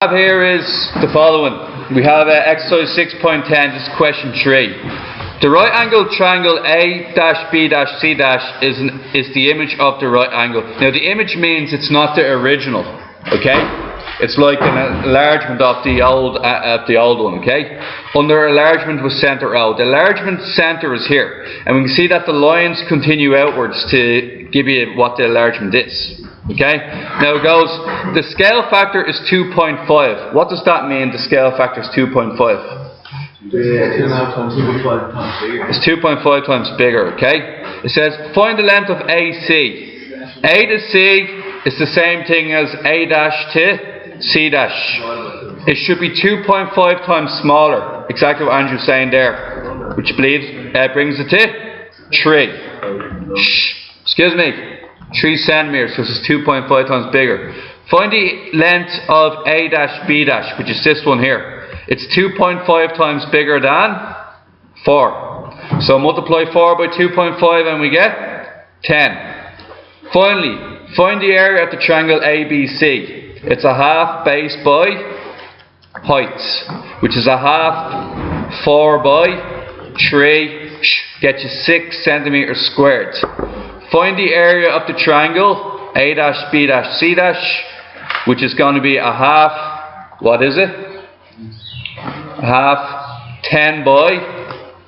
What we have here is the following. We have exercise 6.10, just question 3. The right angle triangle A-B-C- is the image of the right angle. Now the image means it's not the original, okay? It's like an enlargement of the old one, okay? Under enlargement with centre O. The enlargement centre is here, and we can see that the lines continue outwards to give you what the enlargement is. Okay, now it goes, the scale factor is 2.5. What does that mean, the scale factor is 2.5? It's 2.5 times bigger, okay? It says, find the length of AC. A to C is the same thing as A dash to C dash. It should be 2.5 times smaller. Exactly what Andrew's saying there. Which brings it to 3. Excuse me. 3 centimeters, because it's 2.5 times bigger. Find the length of A dash B dash, which is this one here. It's 2.5 times bigger than 4. So multiply 4 by 2.5 and we get 10. Finally, find the area of the triangle ABC. It's a half base by height, which is a half 4 by 3, get you 6 centimeters squared. Find the area of the triangle A dash B dash C dash, which is going to be a half, what is it? A half 10 by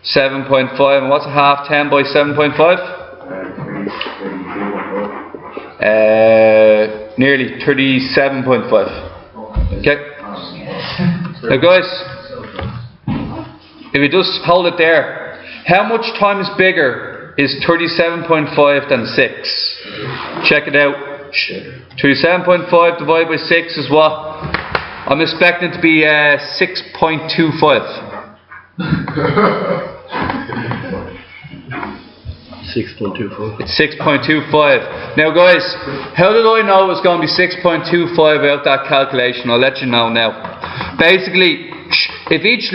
7.5. And what's a half 10 by 7.5? Nearly 37.5. Okay. Now guys, if you just hold it there, how much times bigger is 37.5 than 6? Check it out. 37.5 divided by 6 is what? I'm expecting it to be 6.25. 6.25. It's 6.25. Now guys, how did I know it was going to be 6.25 out that calculation? I'll let you know now. Basically, if each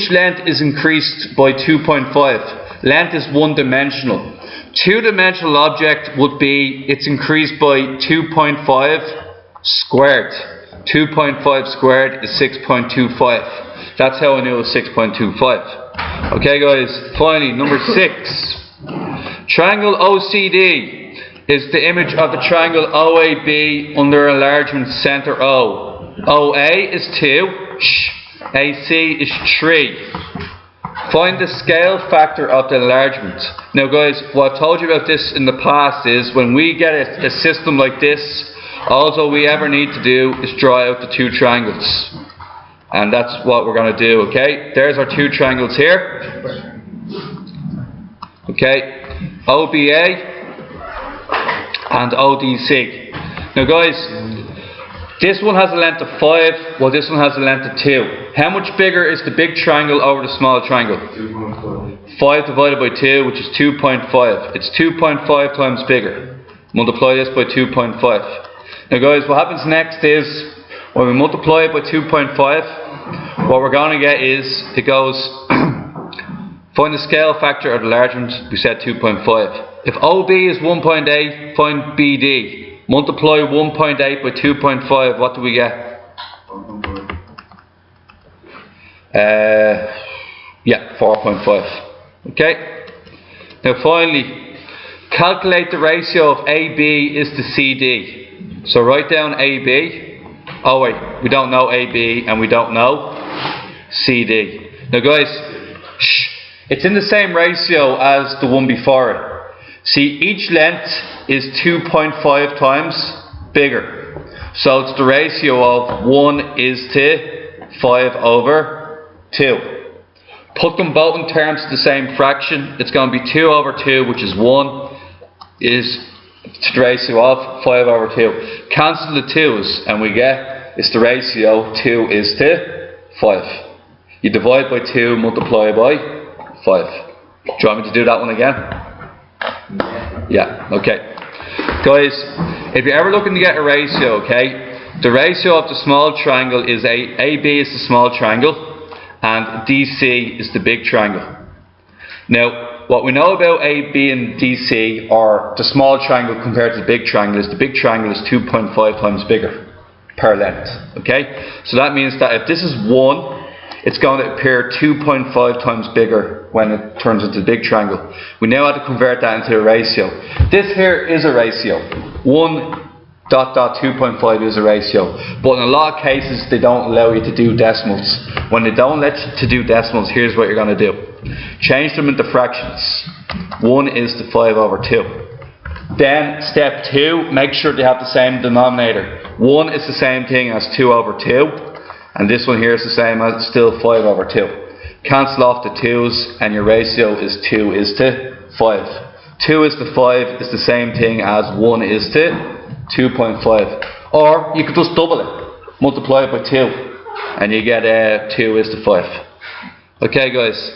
length is increased by 2.5, length is one-dimensional. Two-dimensional object would be, it's increased by 2.5 squared. 2.5 squared is 6.25. That's how I knew it was 6.25. Okay guys, finally, number 6. Triangle OCD is the image of the triangle OAB under enlargement centre O. OA is 2, AC is 3. Find the scale factor of the enlargement. Now guys, what I've told you about this in the past is when we get a system like this, all we ever need to do is draw out the 2 triangles. And that's what we're going to do, okay? There's our 2 triangles here. Okay, OBA and ODC. Now guys, this one has a length of 5, while this one has a length of 2. How much bigger is the big triangle over the small triangle? 5 divided by 2, which is 2.5. It's 2.5 times bigger. Multiply this by 2.5. Now guys, what happens next is, when we multiply it by 2.5, what we're going to get is, it goes, find the scale factor of the enlargement, we said 2.5. If OB is 1.8, find BD. Multiply 1.8 by 2.5, what do we get? Yeah, 4.5. Okay? Now finally, calculate the ratio of AB is to CD. So write down AB. Oh wait, we don't know AB and we don't know CD. Now guys, it's in the same ratio as the one before it. See, each length is 2.5 times bigger. So it's the ratio of 1 is to 5 over 2. Put them both in terms of the same fraction. It's going to be 2 over 2, which is 1, is the ratio of 5 over 2. Cancel the 2's and we get, it's the ratio 2 is to 5. You divide by 2, multiply by 5. Do you want me to do that one again? Yeah, okay. Guys, if you're ever looking to get a ratio, okay, the ratio of the small triangle is AB is the small triangle and DC is the big triangle. Now, what we know about AB and DC, or the small triangle compared to the big triangle, is the big triangle is 2.5 times bigger. per length. Okay, so that means that if this is 1, it's going to appear 2.5 times bigger when it turns into the big triangle. We now have to convert that into a ratio. This here is a ratio. 1.2.5 is a ratio. But in a lot of cases, they don't allow you to do decimals. When they don't let you to do decimals, here's what you're going to do. Change them into fractions. 1 is to 5 over 2. Then, step 2, make sure they have the same denominator. 1 is the same thing as 2 over 2. And this one here is the same as still 5 over 2. Cancel off the 2's and your ratio is 2 is to 5. 2 is to 5 is the same thing as 1 is to 2.5. Or you could just double it. Multiply it by 2 and you get 2 is to 5. Okay guys.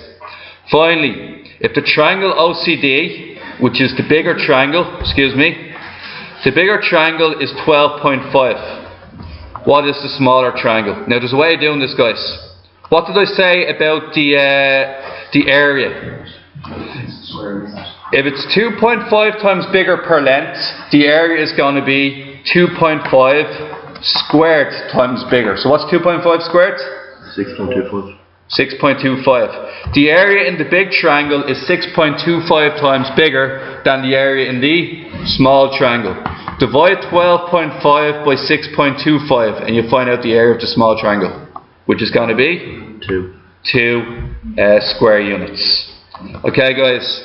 Finally, if the triangle OCD, which is the bigger triangle, the bigger triangle is 12.5. What is the smaller triangle? Now there's a way of doing this, guys. What did I say about the area? If it's 2.5 times bigger per length, the area is going to be 2.5 squared times bigger. So what's 2.5 squared? 6.25. 6.25. The area in the big triangle is 6.25 times bigger than the area in the small triangle. Divide 12.5 by 6.25 and you find out the area of the small triangle, which is going to be 2 square units. Okay guys,